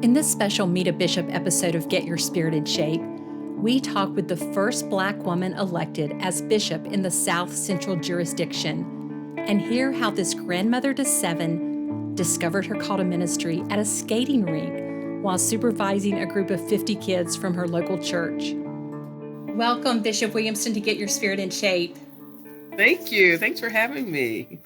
In this special Meet a Bishop episode of Get Your Spirit in Shape, we talk with the first Black woman elected as bishop in the South Central jurisdiction and hear how this grandmother to 7 discovered her call to ministry at a skating rink while supervising a group of 50 kids from her local church. Welcome, Bishop Williamston, to Get Your Spirit in Shape. Thank you. Thanks for having me.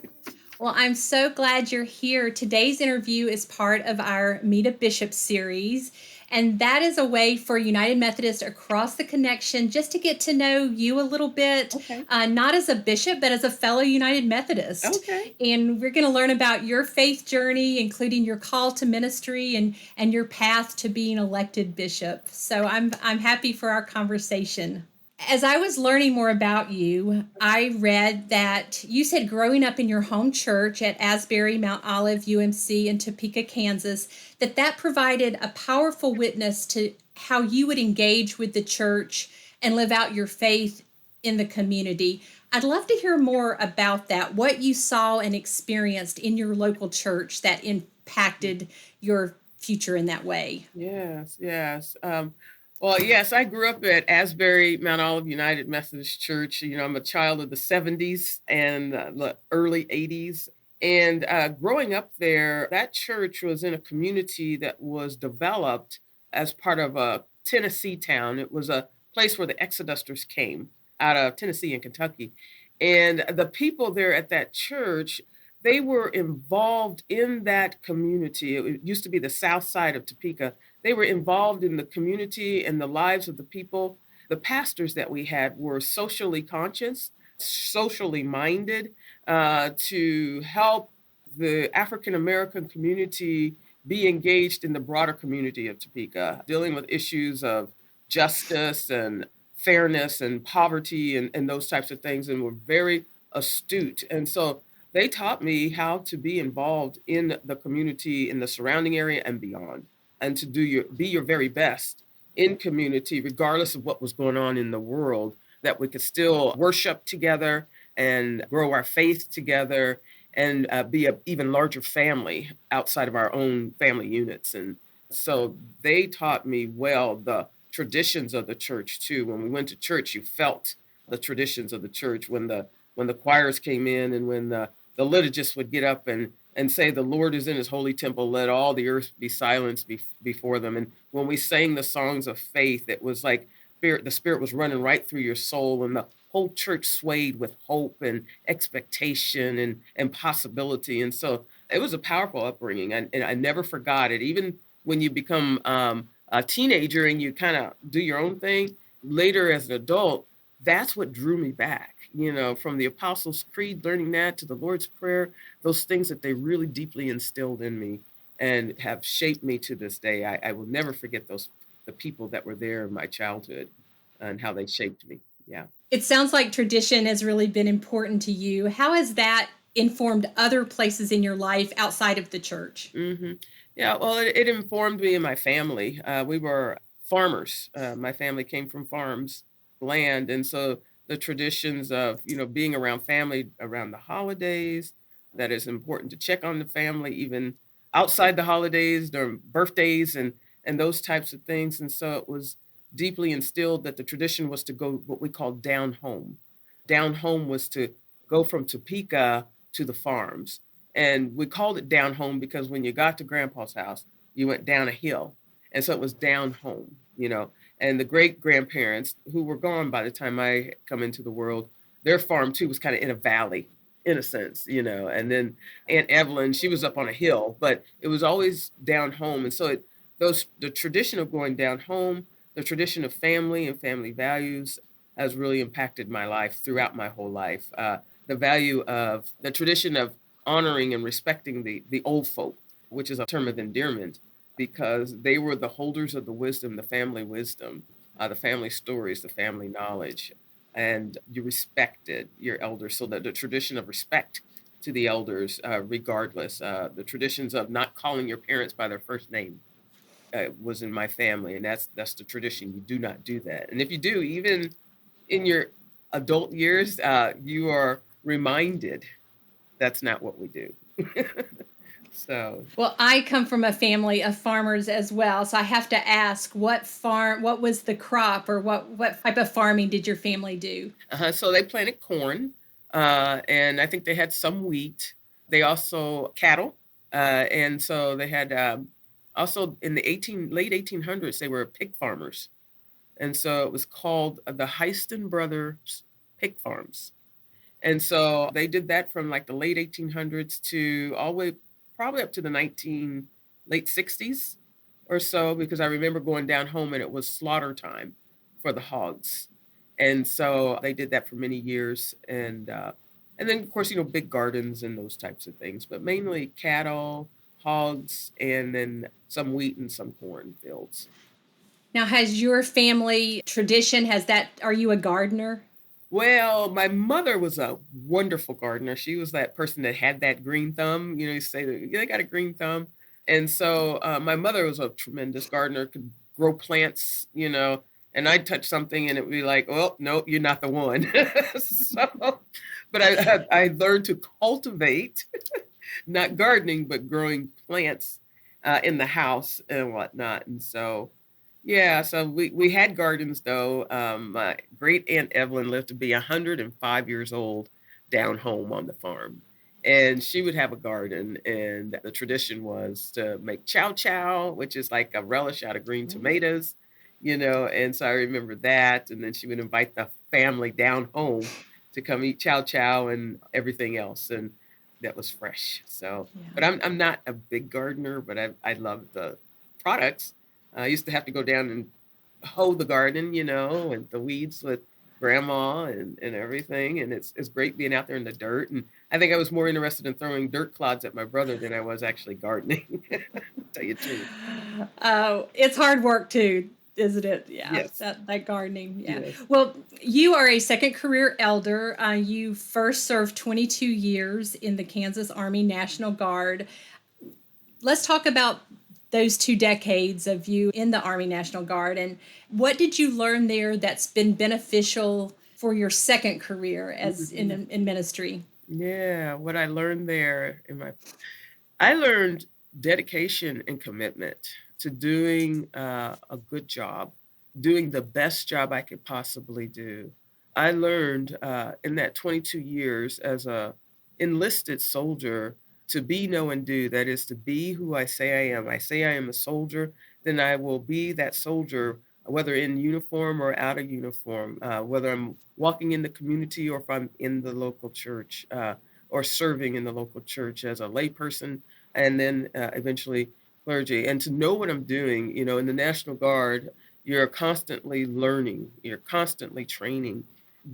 Well, I'm so glad you're here. Today's interview is part of our Meet a Bishop series, and that is a way for United Methodist across the connection just to get to know you a little bit, Okay. Not as a bishop, but as a fellow United Methodist. Okay. And we're going to learn about your faith journey, including your call to ministry and your path to being elected bishop. So I'm happy for our conversation. As I was learning more about you, I read that you said growing up in your home church at Asbury Mount Olive UMC in Topeka, Kansas, that provided a powerful witness to how you would engage with the church and live out your faith in the community. I'd love to hear more about that, what you saw and experienced in your local church that impacted your future in that way. Yes. Well, yes, I grew up at Asbury Mount Olive United Methodist Church. I'm a child of the 70s and the early 80s. And growing up there, that church was in a community that was developed as part of a Tennessee town. It was a place where the Exodusters came out of Tennessee and Kentucky. And the people there at that church, they were involved in that community. It used to be the south side of Topeka. They were involved in the community and the lives of the people. The pastors that we had were socially conscious, socially minded, to help the African American community be engaged in the broader community of Topeka, dealing with issues of justice and fairness and poverty and those types of things, and were very astute. And so they taught me how to be involved in the community, in the surrounding area and beyond, and to be your very best in community, regardless of what was going on in the world, that we could still worship together and grow our faith together and be an even larger family outside of our own family units. And so they taught me well the traditions of the church too. When we went to church, you felt the traditions of the church when the choirs came in and when the liturgists would get up and say, "The Lord is in his holy temple, let all the earth be silenced before them." And when we sang the songs of faith, it was like the Spirit was running right through your soul, and the whole church swayed with hope and expectation and possibility. And so it was a powerful upbringing, and I never forgot it. Even when you become a teenager and you kind of do your own thing, later as an adult, that's what drew me back, from the Apostles' Creed, learning that, to the Lord's Prayer, those things that they really deeply instilled in me and have shaped me to this day. I will never forget the people that were there in my childhood and how they shaped me. Yeah. It sounds like tradition has really been important to you. How has that informed other places in your life outside of the church? hmm Yeah, well, it informed me and my family. We were farmers. My family came from farms, land, and so the traditions of being around family around the holidays. That is important to check on the family, even outside the holidays, during birthdays and those types of things. And so it was deeply instilled that the tradition was to go what we call down home. Down home was to go from Topeka to the farms, and we called it down home because when you got to grandpa's house, you went down a hill. And so it was down home. And the great grandparents who were gone by the time I come into the world, their farm too was kind of in a valley, in a sense. And then Aunt Evelyn, she was up on a hill, but it was always down home. And so the tradition of going down home, the tradition of family and family values has really impacted my life throughout my whole life. The value of the tradition of honoring and respecting the old folk, which is a term of endearment, because they were the holders of the wisdom, the family stories, the family knowledge, and you respected your elders. So that the tradition of respect to the elders, regardless, the traditions of not calling your parents by their first name, was in my family, and that's the tradition. You do not do that, and if you do, even in your adult years, you are reminded that's not what we do. So Well, I come from a family of farmers as well, so I have to ask, what was the crop, or what type of farming did your family do? so they planted corn, and I think they had some wheat. They also cattle, and so they had also in the late 1800s they were pig farmers, and so it was called the Heiston Brothers Pig Farms. And so they did that from like the late 1800s to all the way probably up to the 19 late 60s or so, because I remember going down home and it was slaughter time for the hogs. And so they did that for many years, and then of course, big gardens and those types of things, but mainly cattle, hogs, and then some wheat and some corn fields. Now, has your family tradition, are you a gardener? Well, my mother was a wonderful gardener. She was that person that had that green thumb. You say that they got a green thumb. And so my mother was a tremendous gardener, could grow plants, and I'd touch something and it would be like, well, no, you're not the one. So, but I learned to cultivate, not gardening, but growing plants in the house and whatnot. And so, yeah, so we had gardens though. My great aunt Evelyn lived to be 105 years old down home on the farm. And she would have a garden, and the tradition was to make chow chow, which is like a relish out of green tomatoes, And so I remember that. And then she would invite the family down home to come eat chow chow and everything else. And that was fresh. So, but Yeah. I'm not a big gardener, but I love the products. I used to have to go down and hoe the garden, and the weeds with grandma and everything. And it's great being out there in the dirt. And I think I was more interested in throwing dirt clods at my brother than I was actually gardening. Tell you the truth. Oh, it's hard work too, isn't it? Yeah, Yes. that gardening. Yeah. Yes. Well, you are a second career elder. You first served 22 years in the Kansas Army National Guard. Let's talk about those 2 decades of you in the Army National Guard, and what did you learn there that's been beneficial for your second career as Mhm. in ministry? Yeah. What I learned there I learned dedication and commitment to doing a good job, doing the best job I could possibly do. I learned in that 22 years as a enlisted soldier to be, know, and do. That is to be who I say I am. I say I am a soldier, then I will be that soldier, whether in uniform or out of uniform, whether I'm walking in the community or if I'm in the local church. Or serving in the local church as a layperson, and then eventually clergy. And to know what I'm doing, in the National Guard, you're constantly learning, you're constantly training.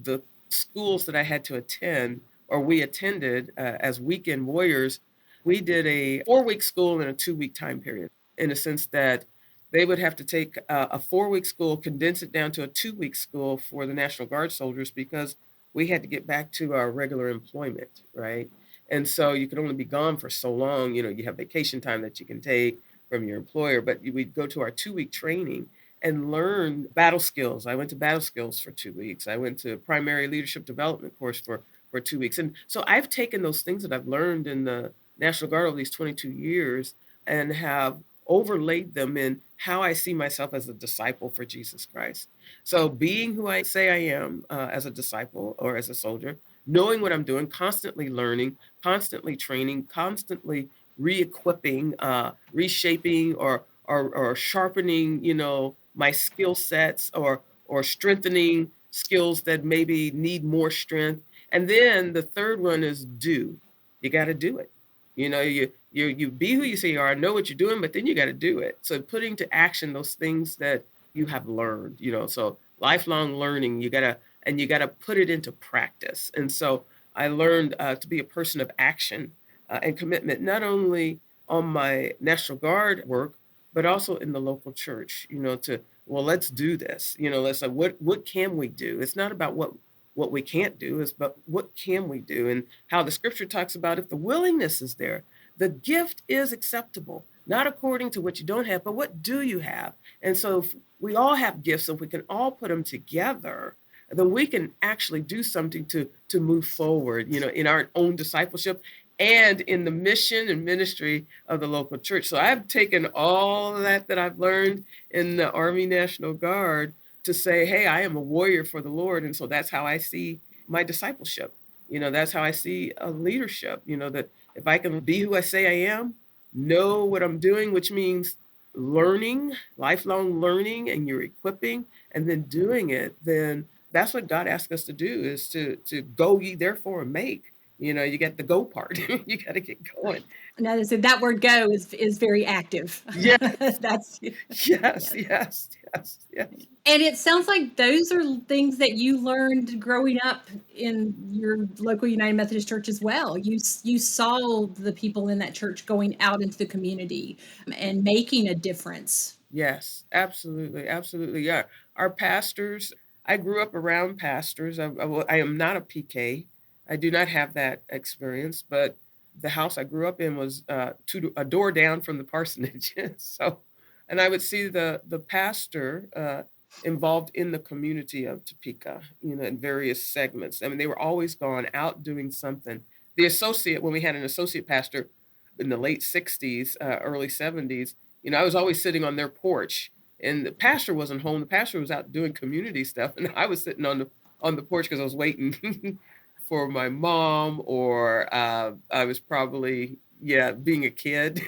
The schools that I had to attend, or we attended as weekend warriors, we did a 4-week school in a 2-week time period, in a sense that they would have to take a 4-week school, condense it down to a 2-week school for the National Guard soldiers, because we had to get back to our regular employment, right? And so you could only be gone for so long. You have vacation time that you can take from your employer, but we'd go to our 2-week training and learn battle skills. I went to battle skills for 2 weeks. I went to primary leadership development course for 2 weeks. And so I've taken those things that I've learned in the National Guard over these 22 years and have overlaid them in how I see myself as a disciple for Jesus Christ. So being who I say I am as a disciple or as a soldier, knowing what I'm doing, constantly learning, constantly training, constantly re-equipping, reshaping, or sharpening, my skill sets, or strengthening skills that maybe need more strength. And then the third one is do. You got to do it. You be who you say you are, know what you're doing, but then you got to do it. So putting to action those things that you have learned, so lifelong learning, you got to put it into practice. And so I learned to be a person of action and commitment, not only on my National Guard work, but also in the local church, well, let's do this. Let's say, what can we do? It's not about what we can't do, it's about what can we do, and how the scripture talks about if the willingness is there, the gift is acceptable, not according to what you don't have, but what do you have? And so if we all have gifts, if we can all put them together, then we can actually do something to move forward, in our own discipleship and in the mission and ministry of the local church. So I've taken all of that I've learned in the Army National Guard to say, hey, I am a warrior for the Lord. And so that's how I see my discipleship. That's how I see a leadership, that if I can be who I say I am, know what I'm doing, which means learning, lifelong learning, and you're equipping and then doing it, then that's what God asks us to do, is to go ye therefore and make. You get the go part. You got to get going. No, so that word "go" is very active. Yes, That's yes, yes. yes, yes, yes. And it sounds like those are things that you learned growing up in your local United Methodist Church as well. You saw the people in that church going out into the community and making a difference. Yes, absolutely, absolutely. Yeah, our pastors. I grew up around pastors. I am not a PK. I do not have that experience, but the house I grew up in was a door down from the parsonage. So, and I would see the pastor involved in the community of Topeka, in various segments. I mean, they were always gone out doing something. The associate, when we had an associate pastor in the late '60s, early '70s, I was always sitting on their porch, and the pastor wasn't home. The pastor was out doing community stuff, and I was sitting on the porch because I was waiting for my mom, or I was probably, yeah, being a kid,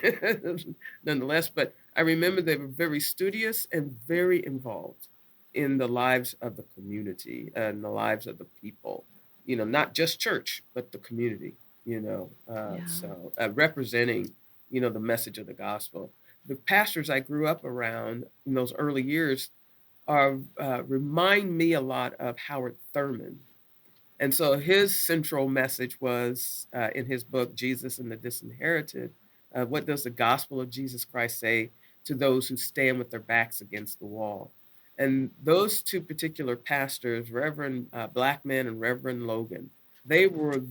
nonetheless. But I remember they were very studious and very involved in the lives of the community and the lives of the people. Not just church, but the community. Yeah. So representing, the message of the gospel. The pastors I grew up around in those early years remind me a lot of Howard Thurman. And so his central message was in his book, Jesus and the Disinherited. What does the gospel of Jesus Christ say to those who stand with their backs against the wall? And those two particular pastors, Reverend Blackman and Reverend Logan, they were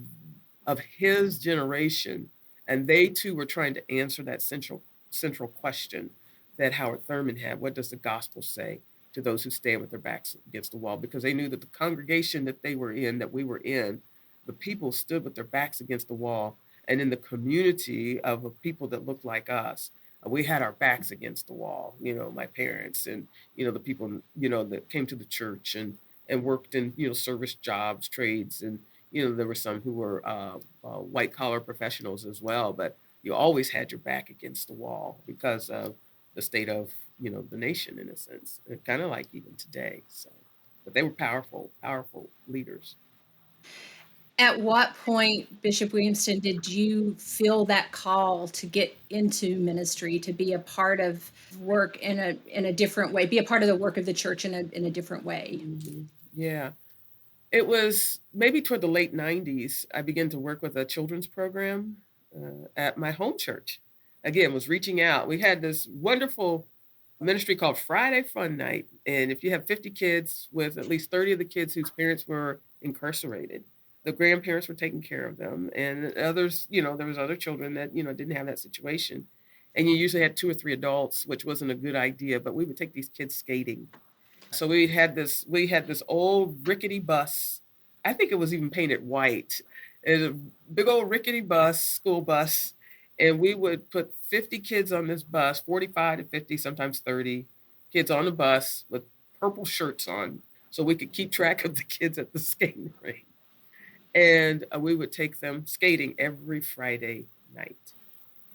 of his generation, and they too were trying to answer that central question that Howard Thurman had. What does the gospel say to those who stand with their backs against the wall? Because they knew that the congregation that they were in, that we were in, the people stood with their backs against the wall. And in the community of people that looked like us, we had our backs against the wall. My parents and the people that came to the church and worked in service jobs, trades, and there were some who were white collar professionals as well. But you always had your back against the wall because of the state of the nation, in a sense, kind of like even today. So, but they were powerful, powerful leaders. At what point, Bishop Williamston, did you feel that call to get into ministry, to be a part of work in a different way, be a part of the work of the church in a different way? Yeah, it was maybe toward the late '90s. I began to work with a children's program at my home church. Again, was reaching out. We had this wonderful ministry called Friday Fun Night, and if you have 50 kids, with at least 30 of the kids whose parents were incarcerated, the grandparents were taking care of them, and others, there was other children that didn't have that situation, and you usually had 2 or 3 adults, which wasn't a good idea. But we would take these kids skating. So we had this old rickety bus. I think it was even painted white. It was a big old rickety bus, school bus, and we would put 50 kids on this bus, 45 to 50, sometimes 30 kids on the bus with purple shirts on, so we could keep track of the kids at the skating rink. And we would take them skating every Friday night,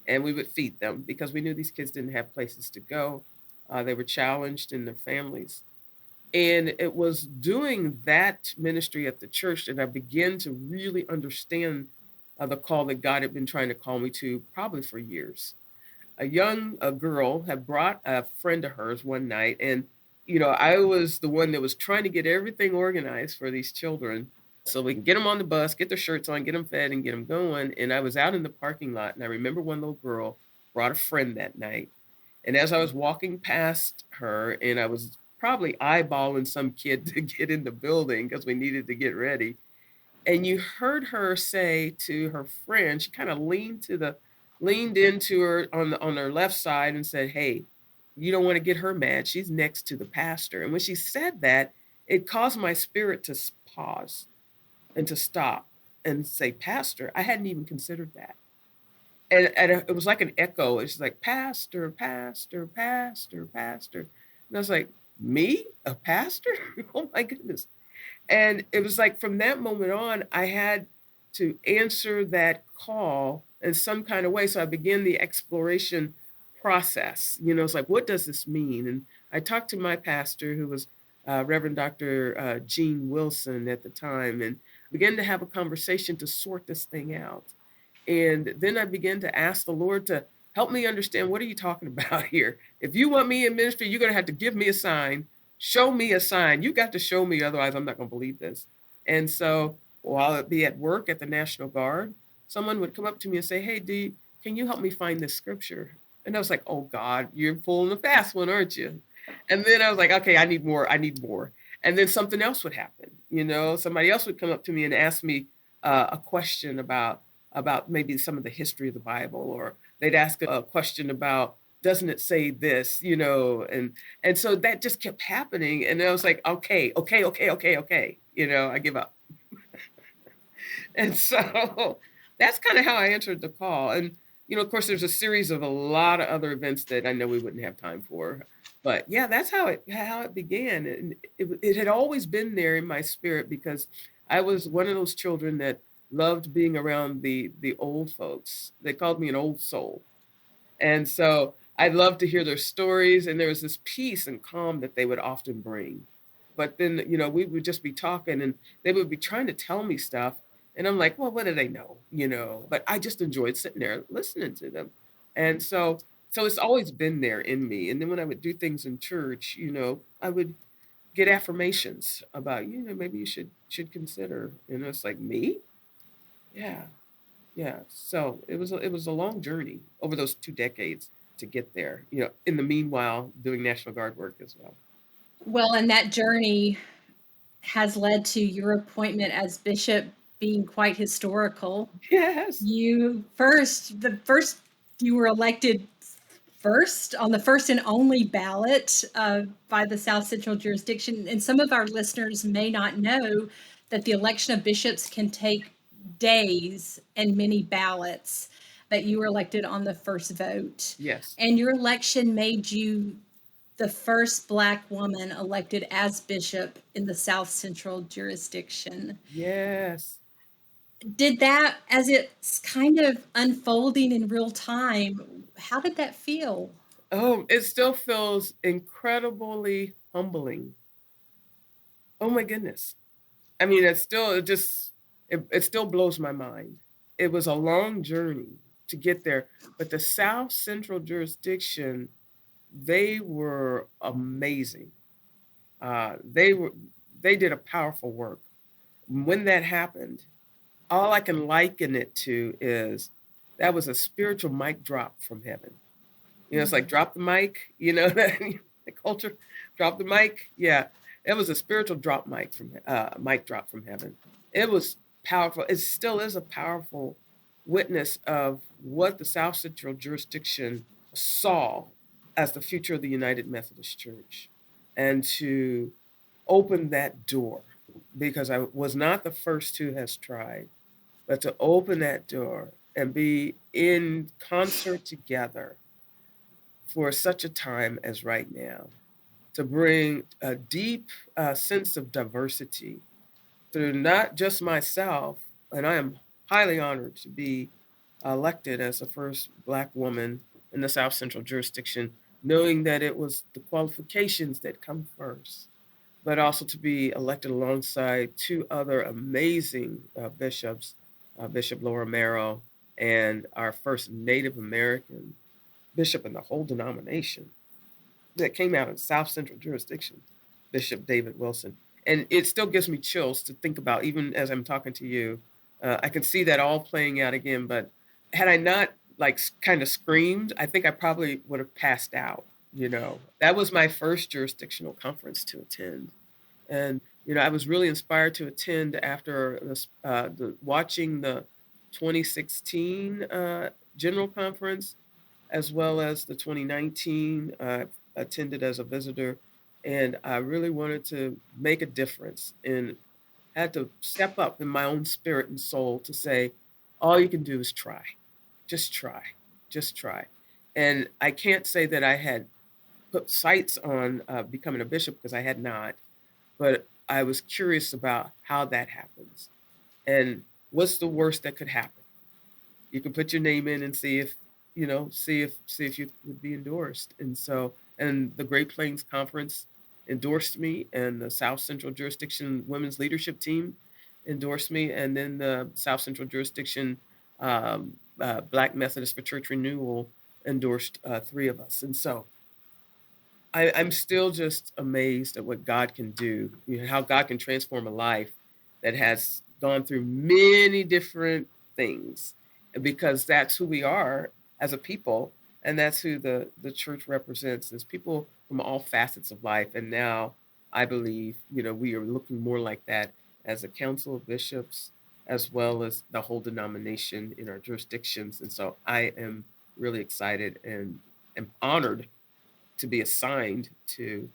and we would feed them because we knew these kids didn't have places to go. They were challenged in their families, and it was doing that ministry at the church that I began to really understand the call that God had been trying to call me to probably for years. A girl had brought a friend of hers one night, and I was the one that was trying to get everything organized for these children so we can get them on the bus, get their shirts on, get them fed, and get them going. And I was out in the parking lot, and I remember one little girl brought a friend that night, and as I was walking past her, and I was probably eyeballing some kid to get in the building because we needed to get ready, and you heard her say to her friend, she kind of leaned into her on her left side and said, "Hey, you don't want to get her mad. She's next to the pastor." And when she said that, it caused my spirit to pause and to stop. and say pastor, I hadn't even considered that. And it was like an echo. It's like pastor, pastor, pastor, pastor. And I was like, me, a pastor? Oh my goodness. And it was like from that moment on, I had to answer that call in some kind of way. So I began the exploration process. It's like, what does this mean? And I talked to my pastor, who was Reverend Dr. Gene Wilson at the time, and began to have a conversation to sort this thing out. And then I began to ask the Lord to help me understand, what are you talking about here? If you want me in ministry, you're going to have to give me a sign, show me a sign. You got to show me, otherwise I'm not going to believe this. And so while I'd be at work at the National Guard, someone would come up to me and say, hey, can you help me find this scripture? And I was like, oh God, you're pulling a fast one, aren't you? And then I was like, okay, I need more. I need more. And then something else would happen. Somebody else would come up to me and ask me a question about maybe some of the history of the Bible, or they'd ask a question about, doesn't it say this, and so that just kept happening. And I was like, okay, okay, okay, okay, okay, I give up. And so that's kind of how I answered the call. And, of course, there's a series of a lot of other events that I know we wouldn't have time for. But yeah, that's how it began. And it had always been there in my spirit, because I was one of those children that loved being around the old folks. They called me an old soul. And so I loved to hear their stories, and there was this peace and calm that they would often bring. But then, we would just be talking, and they would be trying to tell me stuff. And I'm like, well, what do they know? But I just enjoyed sitting there listening to them. And so it's always been there in me. And then when I would do things in church, I would get affirmations about, maybe you should consider. And it's like, me? Yeah. Yeah, so it was a long journey over those 2 decades to get there, in the meanwhile, doing National Guard work as well. Well, and that journey has led to your appointment as bishop being quite historical. Yes. The first you were elected first on the first and only ballot by the South Central jurisdiction. And some of our listeners may not know that the election of bishops can take days and many ballots, but you were elected on the first vote. Yes. And your election made you the first Black woman elected as bishop in the South Central jurisdiction. Yes. Did that, as it's kind of unfolding in real time, how did that feel? Oh, it still feels incredibly humbling. Oh my goodness. I mean, it still blows my mind. It was a long journey to get there, but the South Central jurisdiction, they were amazing. They did a powerful work. When that happened, all I can liken it to is that was a spiritual mic drop from heaven. It's like drop the mic, the culture, drop the mic. Yeah, it was a spiritual mic drop from heaven. It was powerful. It still is a powerful witness of what the South Central jurisdiction saw as the future of the United Methodist Church, and to open that door, because I was not the first who has tried, but to open that door and be in concert together for such a time as right now, to bring a deep sense of diversity through not just myself. And I am highly honored to be elected as the first Black woman in the South Central jurisdiction, knowing that it was the qualifications that come first, but also to be elected alongside 2 other amazing bishops, Bishop Laura Merrill, and our first Native American bishop in the whole denomination that came out in South Central jurisdiction, Bishop David Wilson. And it still gives me chills to think about, even as I'm talking to you. I can see that all playing out again, but had I not kind of screamed, I think I probably would have passed out. That was my first jurisdictional conference to attend. And, I was really inspired to attend after watching the 2016 General Conference, as well as the 2019. Attended as a visitor, and I really wanted to make a difference in had to step up in my own spirit and soul to say, all you can do is try. Just try. Just try. And I can't say that I had put sights on becoming a bishop because I had not, but I was curious about how that happens and what's the worst that could happen. You can put your name in and see if see if you would be endorsed. And so, and the Great Plains Conference endorsed me, and the South Central Jurisdiction Women's Leadership Team endorsed me, and then the South Central Jurisdiction Black Methodist for Church Renewal endorsed three of us. And so I'm still just amazed at what God can do, how God can transform a life that has gone through many different things, because that's who we are as a people, and that's who the church represents, as people from all facets of life. And now I believe, we are looking more like that as a council of bishops, as well as the whole denomination in our jurisdictions. And so I am really excited and am honored to be assigned to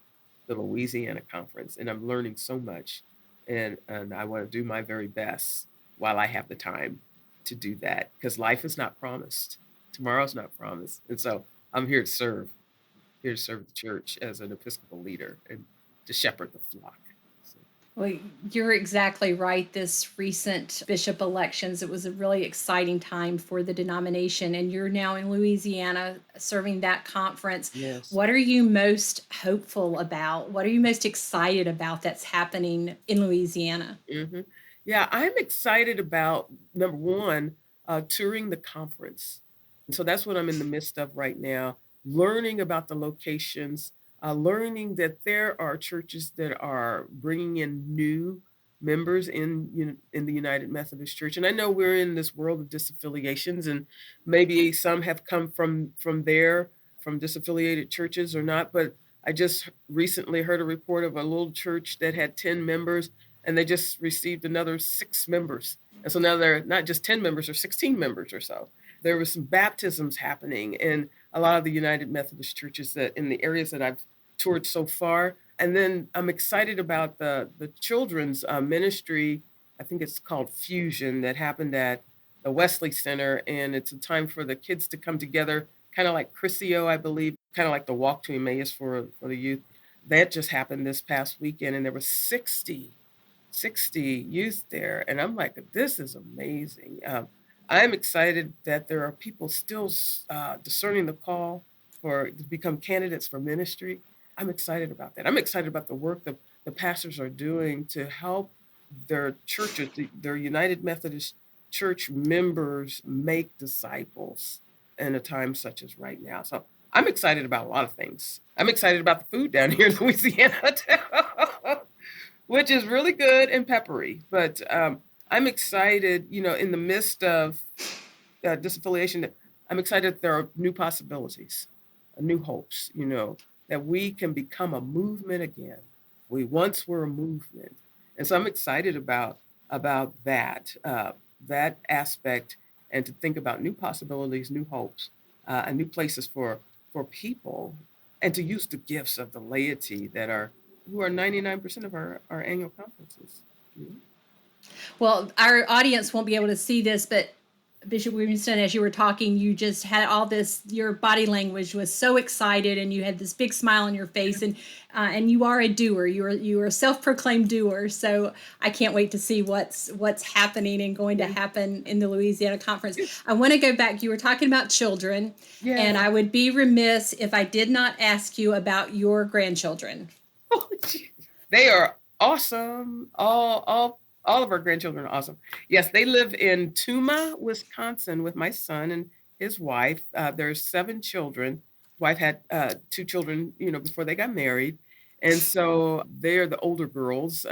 the Louisiana conference, and I'm learning so much, and I want to do my very best while I have the time to do that, because life is not promised, tomorrow's not promised, and so I'm here to serve the church as an Episcopal leader and to shepherd the flock. So, Well, you're exactly right. This recent bishop elections, it was a really exciting time for the denomination, and you're now in Louisiana serving that conference. yes. What are you most hopeful about? What are you most excited about that's happening in Louisiana? hmm Yeah, I'm excited about number one, touring the conference. And so that's what I'm in the midst of right now, learning about the locations, learning that there are churches that are bringing in new members in the United Methodist Church. And I know we're in this world of disaffiliations, and maybe some have come from there, from disaffiliated churches or not. But I just recently heard a report of a little church that had 10 members, and they just received another 6 members. And so now they're not just 10 members or 16 members or so. There was some baptisms happening in a lot of the United Methodist churches that in the areas that I've toured so far. And then I'm excited about the children's ministry. I think it's called Fusion, that happened at the Wesley Center. And it's a time for the kids to come together, kind of like Crisio, I believe, kind of like the Walk to Emmaus for the youth. That just happened this past weekend, and there were 60 youth there. And I'm like, this is amazing. I'm excited that there are people still discerning the call to become candidates for ministry. I'm excited about that. I'm excited about the work that the pastors are doing to help their churches, their United Methodist Church members make disciples in a time such as right now. So I'm excited about a lot of things. I'm excited about the food down here in Louisiana, which is really good and peppery. But I'm excited, in the midst of disaffiliation, I'm excited that there are new possibilities, new hopes, that we can become a movement again. We once were a movement. And so I'm excited about that aspect, and to think about new possibilities, new hopes, and new places for people, and to use the gifts of the laity who are 99% of our annual conferences. You know? Well, our audience won't be able to see this, but Bishop Williamston, as you were talking, you just had all this. Your body language was so excited, and you had this big smile on your face, and you are a doer. You are a self-proclaimed doer. So I can't wait to see what's happening and going to happen in the Louisiana conference. I want to go back. You were talking about children, and Yeah. I would be remiss if I did not ask you about your grandchildren. They are awesome. All of our grandchildren are awesome. Yes, they live in Tuma, Wisconsin, with my son and his wife. There's 7 children. Wife had 2 children, before they got married, and so they are the older girls.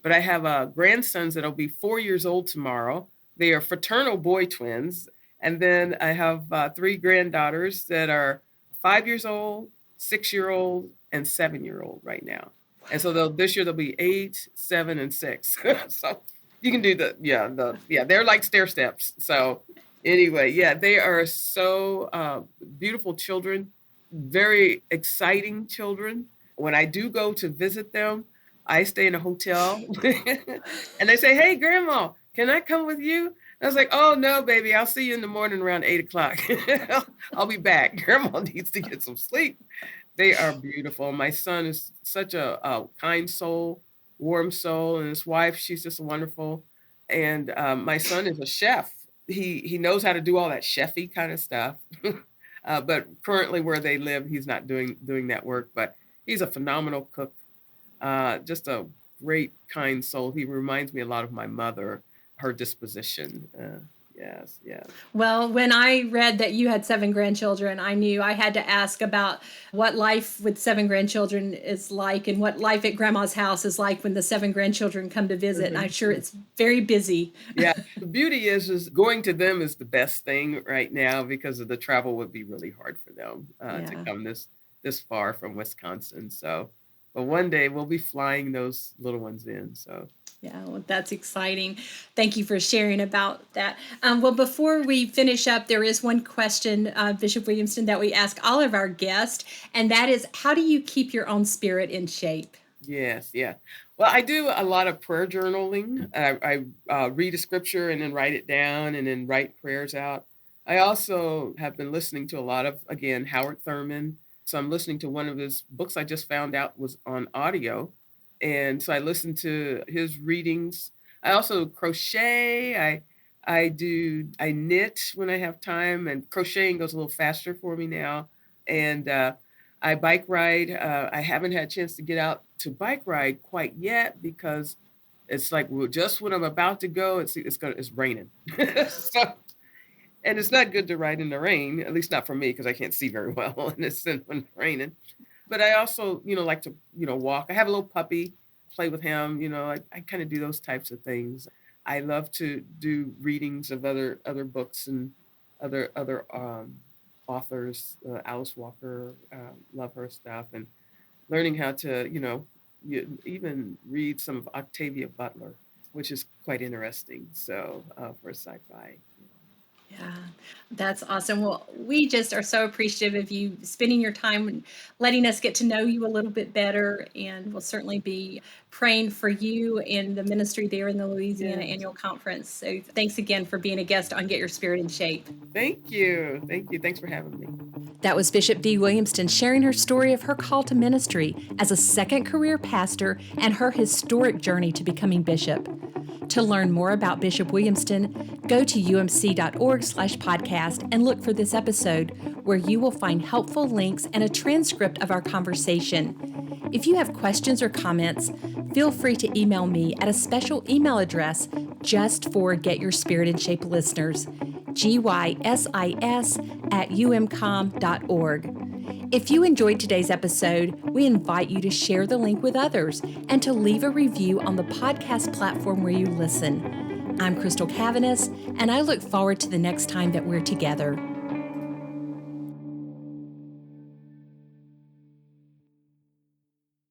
But I have grandsons that'll be 4 years old tomorrow. They are fraternal boy twins, and then I have 3 granddaughters that are 5 years old, 6 year old, and 7 year old right now. And so this year they'll be 8, 7, and 6. So you can do they're like stair steps. So anyway, yeah, they are so beautiful children, very exciting children. When I do go to visit them, I stay in a hotel and they say, "Hey, grandma, can I come with you?" I was like, "Oh no, baby, I'll see you in the morning around 8 o'clock. I'll be back. Grandma needs to get some sleep." They are beautiful. My son is such a kind soul, warm soul, and his wife, she's just wonderful. And my son is a chef. He knows how to do all that chefy kind of stuff. But currently, where they live, he's not doing that work. But he's a phenomenal cook. Just a great, kind soul. He reminds me a lot of my mother, her disposition. Yes, yes. Well, when I read that you had 7 grandchildren, I knew I had to ask about what life with 7 grandchildren is like and what life at grandma's house is like when the 7 grandchildren come to visit. And I'm sure it's very busy. Yeah, the beauty is going to them is the best thing right now because of the travel would be really hard for them to Yeah. come this far from Wisconsin. So, but one day we'll be flying those little ones in. So, Yeah, well, that's exciting. Thank you for sharing about that. Well, before we finish up, there is one question, Bishop Williamston, that we ask all of our guests, and that is, how do you keep your own spirit in shape? yes, yeah. Well, I do a lot of prayer journaling. I read a scripture and then write it down and then write prayers out. I also have been listening to a lot of, again, Howard Thurman. So I'm listening to one of his books I just found out was on audio. And so I listen to his readings. I also crochet. I knit when I have time, and crocheting goes a little faster for me now. And I bike ride. I haven't had a chance to get out to bike ride quite yet because it's like just when I'm about to go, it's raining. So, and it's not good to ride in the rain, at least not for me because I can't see very well and when it's raining. But I also, like to, walk. I have a little puppy, play with him. I kind of do those types of things. I love to do readings of other books and other authors. Alice Walker, love her stuff, and learning how to, even read some of Octavia Butler, which is quite interesting. So for sci-fi. Yeah, that's awesome. Well, we just are so appreciative of you spending your time and letting us get to know you a little bit better. And we'll certainly be praying for you and the ministry there in the Louisiana Yes. Annual Conference. So thanks again for being a guest on Get Your Spirit in Shape. Thank you. Thank you. Thanks for having me. That was Bishop V. Williamston sharing her story of her call to ministry as a second career pastor and her historic journey to becoming bishop. To learn more about Bishop Williamston, go to umc.org/podcast and look for this episode, where you will find helpful links and a transcript of our conversation. If you have questions or comments, feel free to email me at a special email address just for Get Your Spirit in Shape listeners, gysis@umcom.org. If you enjoyed today's episode, we invite you to share the link with others and to leave a review on the podcast platform where you listen. I'm Crystal Cavanis, and I look forward to the next time that we're together.